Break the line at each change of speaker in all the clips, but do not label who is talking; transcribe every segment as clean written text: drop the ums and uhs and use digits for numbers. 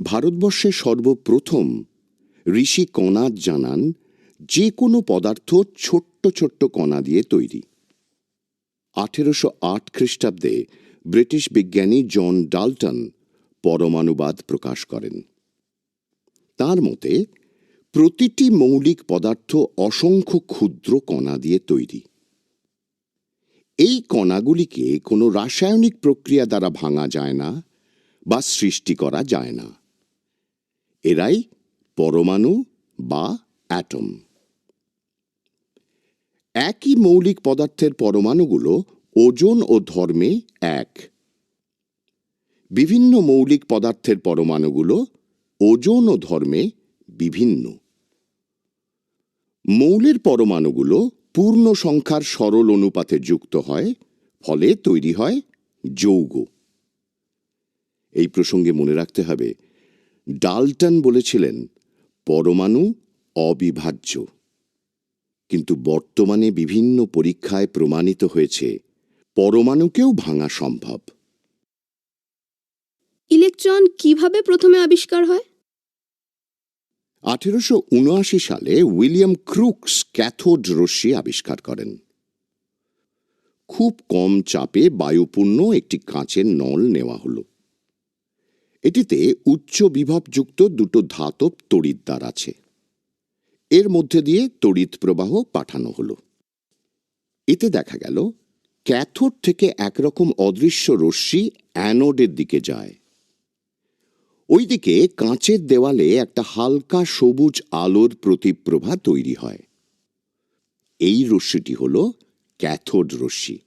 ভারতবর্ষে সর্বপ্রথম ঋষি কণাদ জানান যে কোনো পদার্থ ছোট্ট ছোট্ট কণা দিয়ে তৈরি। 1808 খ্রিস্টাব্দে ব্রিটিশ বিজ্ঞানী জন ডাল্টন পরমাণুবাদ প্রকাশ করেন। তার মতে প্রতিটি মৌলিক পদার্থ অসংখ্য ক্ষুদ্র কণা দিয়ে তৈরি। এই কণাগুলিকে কোনো রাসায়নিক প্রক্রিয়া দ্বারা ভাঙা যায় না বা সৃষ্টি করা যায় না। এরাই পরমাণু বা অ্যাটম। একই মৌলিক পদার্থের পরমাণুগুলো ওজন ও ধর্মে এক। বিভিন্ন মৌলিক পদার্থের পরমাণুগুলো ওজন ও ধর্মে বিভিন্ন। মৌলের পরমাণুগুলো পূর্ণ সংখ্যার সরল অনুপাতে যুক্ত হয়, ফলে তৈরি হয় যৌগ। এই প্রসঙ্গে মনে রাখতে হবে, ডাল্টন বলেছিলেন পরমাণু অবিভাজ্য, কিন্তু বর্তমানে বিভিন্ন পরীক্ষায় প্রমাণিত হয়েছে পরমাণুকেও ভাঙা সম্ভব।
ইলেকট্রন কিভাবে প্রথমে আবিষ্কার হয়?
1879 সালে উইলিয়াম ক্রুকস ক্যাথোড রশ্মি আবিষ্কার করেন। খুব কম চাপে বায়ুপূর্ণ একটি কাঁচের নল নেওয়া হলো। এটিতে উচ্চ বিভবযুক্ত দুটো ধাতব তড়িৎদ্বার আছে। এর মধ্যে দিয়ে তড়িৎ প্রবাহ পাঠানো হলো। এতে দেখা গেল ক্যাথোড থেকে একরকম অদৃশ্য রশ্মি অ্যানোডের দিকে যায়। ওইদিকে কাঁচের দেওয়ালে একটা হালকা সবুজ আলোর প্রতিপ্রভা তৈরি হয়। এই রশ্মিটি হল ক্যাথোড রশ্মি।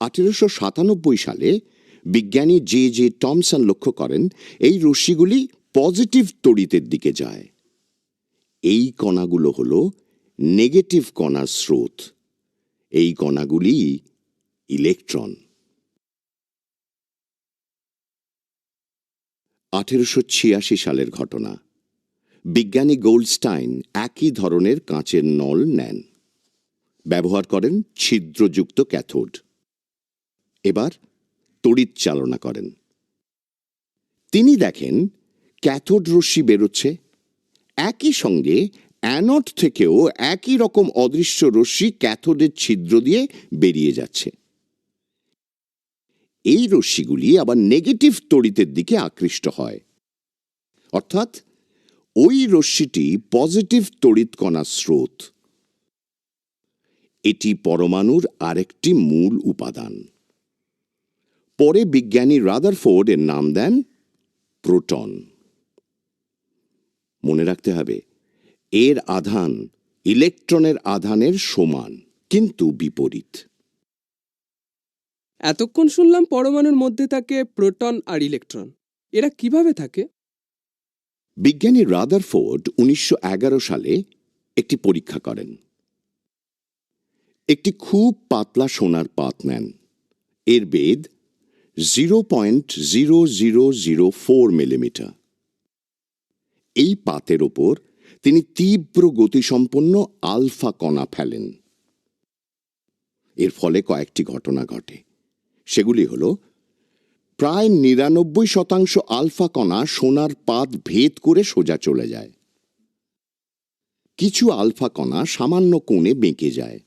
1897 সালে বিজ্ঞানী জে জে টমসন লক্ষ্য করেন এই রশ্মিগুলি পজিটিভ তড়িতের দিকে যায়। এই কণাগুলো হল নেগেটিভ কণার স্রোত। এই কণাগুলি ইলেকট্রন। 1886 সালের ঘটনা। বিজ্ঞানী গোল্ডস্টাইন একই ধরনের কাঁচের নল নেন, ব্যবহার করেন ছিদ্রযুক্ত ক্যাথোড। এবার তড়িৎ চালনা করেন। তিনি দেখেন ক্যাথোড রশ্মি বেরোচ্ছে, একই সঙ্গে অ্যানোড থেকেও একই রকম অদৃশ্য রশ্মি ক্যাথোডের ছিদ্র দিয়ে বেরিয়ে যাচ্ছে। এই রশ্মিগুলি আবার নেগেটিভ তড়িতের দিকে আকৃষ্ট হয়, অর্থাৎ ওই রশ্মিটি পজিটিভ তড়িৎ কণার স্রোত। এটি পরমাণুর আরেকটি মূল উপাদান। পরে বিজ্ঞানী রাদারফোর্ড এর নাম দেন প্রোটন। মনে রাখতে হবে, এর আধান ইলেকট্রনের আধানের সমান, কিন্তু বিপরীত।
এতক্ষণ শুনলাম পরমাণুর মধ্যে থাকে প্রোটন আর ইলেকট্রন। এরা কিভাবে থাকে?
বিজ্ঞানী রাদারফোর্ড 1911 সালে একটি পরীক্ষা করেন। একটি খুব পাতলা সোনার পাত নেন। এর বেধ 0.0004 মিলিমিটার। এই পাতের ওপর তিনি তীব্র গতিসম্পন্ন আলফা কণা ফেলেন। এর ফলে কয়েকটি ঘটনা ঘটে। সেগুলি হল, প্রায় 99% আলফা কণা সোনার পাত ভেদ করে সোজা চলে যায়। কিছু আলফা কণা সামান্য কোণে বেঁকে যায়।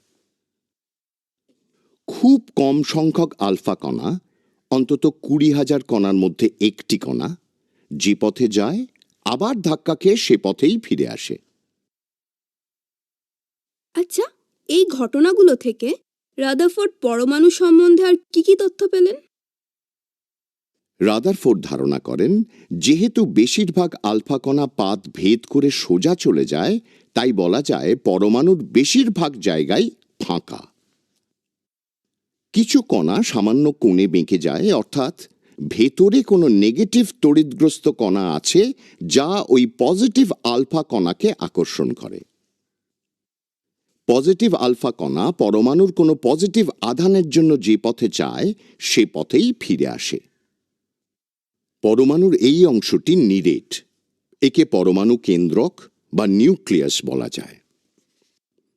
খুব কম সংখ্যক আলফা কণা, অন্তত 20,000 কণার মধ্যে একটি কণা, যে পথে যায় আবার ধাক্কা খেয়ে সে পথেই ফিরে আসে।
আচ্ছা, এই ঘটনাগুলো থেকে রাদারফোর্ড পরমাণু সম্বন্ধে আর কি কি তথ্য পেলেন?
রাদারফোর্ড ধারণা করেন, যেহেতু বেশিরভাগ আলফা কণা পাত ভেদ করে সোজা চলে যায়, তাই বলা যায় পরমাণুর বেশিরভাগ জায়গায় ফাঁকা। কিছু কণা সামান্য কোণে বেঁকে যায়, অর্থাৎ ভেতরে কোনো নেগেটিভ তড়িৎগ্রস্ত কণা আছে যা ওই পজিটিভ আলফা কণাকে আকর্ষণ করে। পজিটিভ আলফা কণা পরমাণুর কোনো পজিটিভ আধানের জন্য যে পথে চায় সে পথেই ফিরে আসে। পরমাণুর এই অংশটি নিরেট। একে পরমাণু কেন্দ্রক বা নিউক্লিয়াস বলা যায়।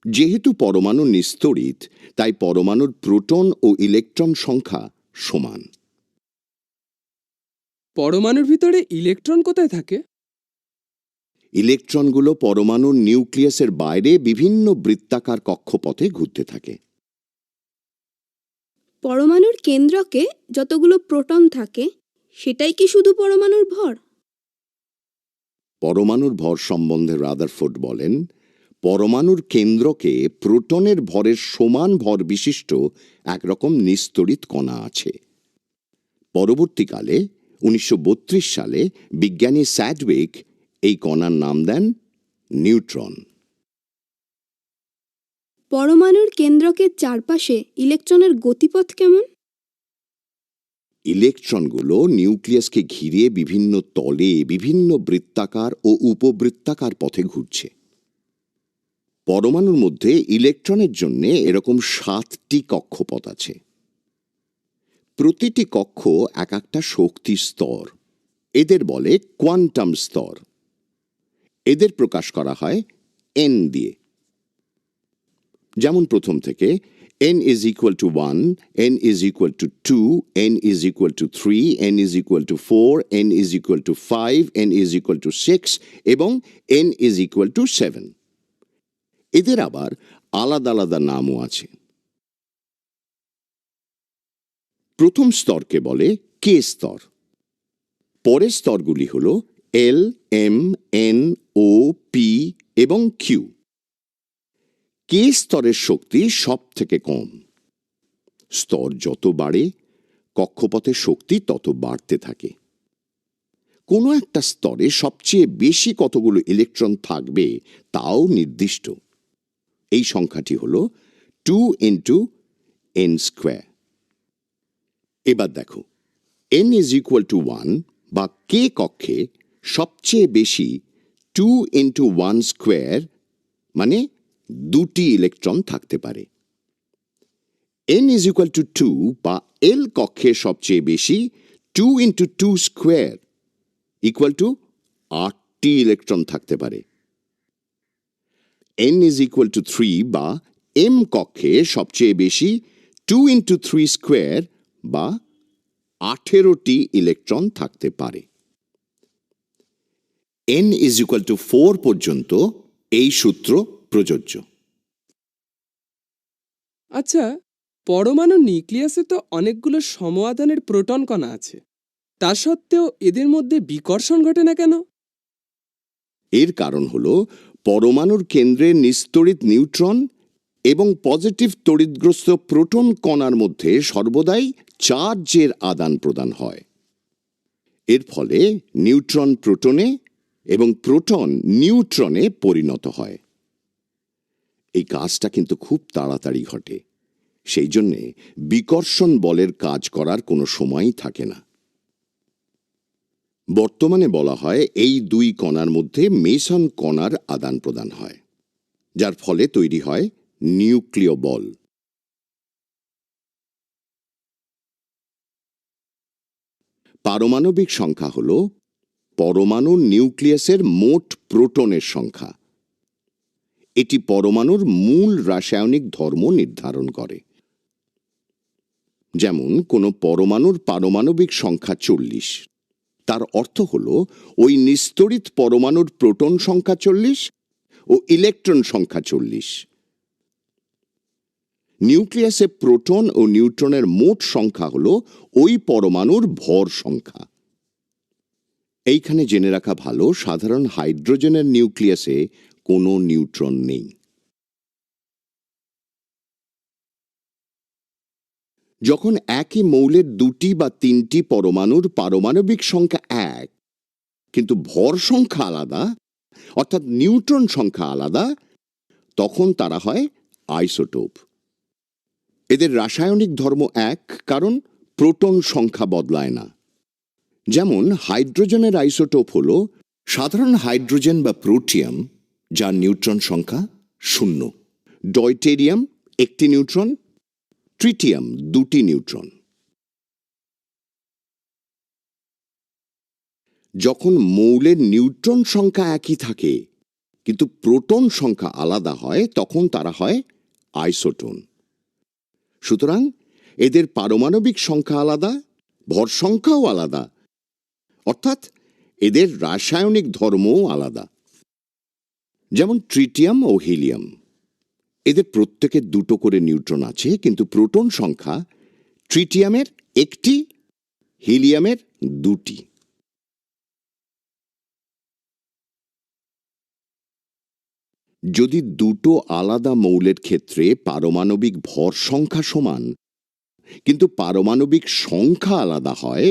যেহেতু পরমাণু নিস্তড়িত, তাই পরমাণুর প্রোটন ও ইলেকট্রন সংখ্যা সমান।
পরমাণুর ভিতরে ইলেকট্রন কোথায় থাকে?
ইলেকট্রনগুলো পরমাণুর নিউক্লিয়াসের বাইরে বিভিন্ন বৃত্তাকার কক্ষপথে ঘুরতে থাকে।
পরমাণুর কেন্দ্রকে যতগুলো প্রোটন থাকে সেটাই কি শুধু পরমাণুর ভর?
পরমাণুর ভর সম্বন্ধে রাদারফোর্ড বলেন, পরমাণুর কেন্দ্রকে প্রোটনের ভরের সমান ভর বিশিষ্ট একরকম নিস্তড়িত কণা আছে। পরবর্তীকালে 1932 সালে বিজ্ঞানী স্যাডউইক এই কণার নাম দেন নিউট্রন।
পরমাণুর কেন্দ্রকের চারপাশে ইলেকট্রনের গতিপথ কেমন?
ইলেকট্রনগুলো নিউক্লিয়াসকে ঘিরে বিভিন্ন তলে বিভিন্ন বৃত্তাকার ও উপবৃত্তাকার পথে ঘুরছে। পরমাণুর মধ্যে ইলেকট্রনের জন্য এরকম 7টি কক্ষপথ আছে। প্রতিটি কক্ষ এক একটা শক্তি স্তর, এদের বলে কোয়ান্টাম স্তর। এদের প্রকাশ করা হয় n দিয়ে। যেমন প্রথম থেকে n is equal to 1, n is equal to 2, n is equal to 3, n is equal to 4, n is equal to 5, n is equal to 6 এবং n is equal to 7। এদের আবার আলাদা আলাদা নামও আছে। প্রথম স্তরকে বলে কে স্তর। পরের স্তরগুলি হল এল, এম, এন, ও, পি এবং কিউ। কে স্তরের শক্তি সব থেকে কম। স্তর যত বাড়ে কক্ষপথের শক্তি তত বাড়তে থাকে। কোনো একটা স্তরে সবচেয়ে বেশি কতগুলো ইলেকট্রন থাকবে তাও নির্দিষ্ট। এই সংখ্যাটি হল 2 into n স্কোয়ার। এবার দেখো, n is equal to 1 বা কে কক্ষে সবচেয়ে বেশি 2 into 1 স্কোয়ার মানে 2টি ইলেকট্রন থাকতে পারে। n is equal to 2 বা এল কক্ষে সবচেয়ে বেশি 2 into 2 স্কোয়ার ইকুয়াল টু 8টি ইলেকট্রন থাকতে পারে। n is equal to 3 বা এম কক্ষে সবচেয়ে বেশি 2 into 3 স্কোয়ার বা 18টি ইলেকট্রন থাকতে পারে। n is equal to 4 পর্যন্ত এই সূত্র প্রযোজ্য।
আচ্ছা, পরমাণুর নিউক্লিয়াসে তো অনেকগুলো সম আধানের প্রোটন কণা আছে, তা সত্ত্বেও এদের মধ্যে বিকর্ষণ ঘটে না কেন?
এর কারণ হল পরমাণুর কেন্দ্রে নিস্তড়িত নিউট্রন এবং পজিটিভ তড়িৎগ্রস্ত প্রোটন কণার মধ্যে সর্বদাই চার্জের আদান প্রদান হয়। এর ফলে নিউট্রন প্রোটনে এবং প্রোটন নিউট্রনে পরিণত হয়। এই কাজটা কিন্তু খুব তাড়াতাড়ি ঘটে, সেই জন্যে বিকর্ষণ বলের কাজ করার কোনো সময়ই থাকে না। বর্তমানে বলা হয় এই দুই কণার মধ্যে মেসন কণার আদান প্রদান হয়, যার ফলে তৈরি হয় নিউক্লিয় বল। পারমাণবিক সংখ্যা হল পরমাণুর নিউক্লিয়াসের মোট প্রোটনের সংখ্যা। এটি পরমাণুর মূল রাসায়নিক ধর্ম নির্ধারণ করে। যেমন কোনো পরমাণুর পারমাণবিক সংখ্যা 40, তার অর্থ হল ওই নিস্তড়িত পরমাণুর প্রোটন সংখ্যা 40 ও ইলেকট্রন সংখ্যা 40। নিউক্লিয়াসে প্রোটন ও নিউট্রনের মোট সংখ্যা হল ওই পরমাণুর ভর সংখ্যা। এইখানে জেনে রাখা ভালো, সাধারণ হাইড্রোজেনের নিউক্লিয়াসে কোনো নিউট্রন নেই। যখন একই মৌলের 2টি বা 3টি পরমাণুর পারমাণবিক সংখ্যা 1 কিন্তু ভর সংখ্যা আলাদা, অর্থাৎ নিউট্রন সংখ্যা আলাদা, তখন তারা হয় আইসোটোপ। এদের রাসায়নিক ধর্ম এক, কারণ প্রোটন সংখ্যা বদলায় না। যেমন হাইড্রোজেনের আইসোটোপ হল সাধারণ হাইড্রোজেন বা প্রোটিয়াম, যার নিউট্রন সংখ্যা 0, ডয়টেরিয়াম 1টি নিউট্রন, ট্রিটিয়াম 2টি নিউট্রন। যখন মৌলের নিউট্রন সংখ্যা একই থাকে কিন্তু প্রোটন সংখ্যা আলাদা হয়, তখন তারা হয় আইসোটোন। সুতরাং এদের পারমাণবিক সংখ্যা আলাদা, ভর সংখ্যাও আলাদা, অর্থাৎ এদের রাসায়নিক ধর্মও আলাদা। যেমন ট্রিটিয়াম ও হিলিয়াম, এদের প্রত্যেকের দুটো করে নিউট্রন আছে, কিন্তু প্রোটন সংখ্যা ট্রিটিয়ামের একটি, হিলিয়ামের দুটি। যদি দুটো আলাদা মৌলের ক্ষেত্রে পারমাণবিক ভর সংখ্যা সমান কিন্তু পারমাণবিক সংখ্যা আলাদা হয়,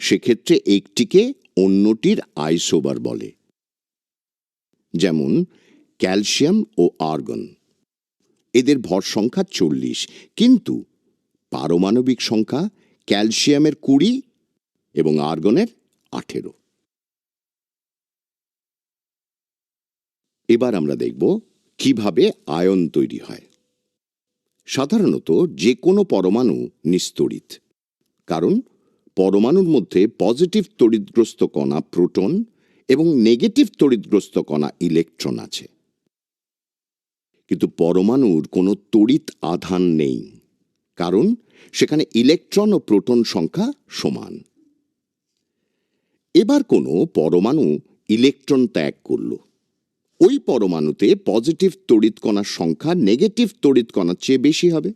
সেক্ষেত্রে একটিকে অন্যটির আইসোবার বলে। যেমন ক্যালসিয়াম ও আর্গন, এদের ভর সংখ্যা 40, কিন্তু পারমাণবিক সংখ্যা ক্যালসিয়ামের 20 এবং আর্গনের 18। এবার আমরা দেখব কিভাবে আয়ন তৈরি হয়। সাধারণত যে কোনো পরমাণু নিস্তড়িত, কারণ পরমাণুর মধ্যে পজিটিভ তড়িৎগ্রস্ত কণা প্রোটন এবং নেগেটিভ তড়িৎগ্রস্ত কণা ইলেকট্রন আছে। কিন্তু পরমাণুর কোনো তড়িৎ আধান নেই, কারণ সেখানে ইলেকট্রন ও প্রোটন সংখ্যা সমান। এবার কোনো পরমাণু ইলেকট্রন ত্যাগ করল, ওই পরমাণুতে পজিটিভ তড়িৎ কণার সংখ্যা নেগেটিভ তড়িৎ কণার চেয়ে বেশি হবে।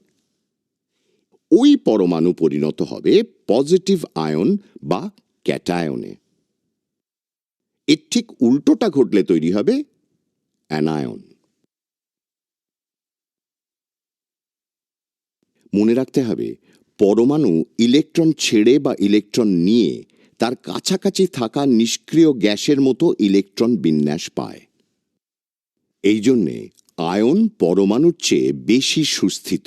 ওই পরমাণু পরিণত হবে পজিটিভ আয়ন বা ক্যাটায়নে। এর ঠিক উল্টোটা ঘটলে তৈরি হবে অ্যানায়ন। মনে রাখতে হবে, পরমাণু ইলেকট্রন ছেড়ে বা ইলেকট্রন নিয়ে তার কাছাকাছি থাকা নিষ্ক্রিয় গ্যাসের মতো ইলেকট্রন বিন্যাস পায়। এই জন্যে আয়ন পরমাণুর চেয়ে বেশি সুস্থিত।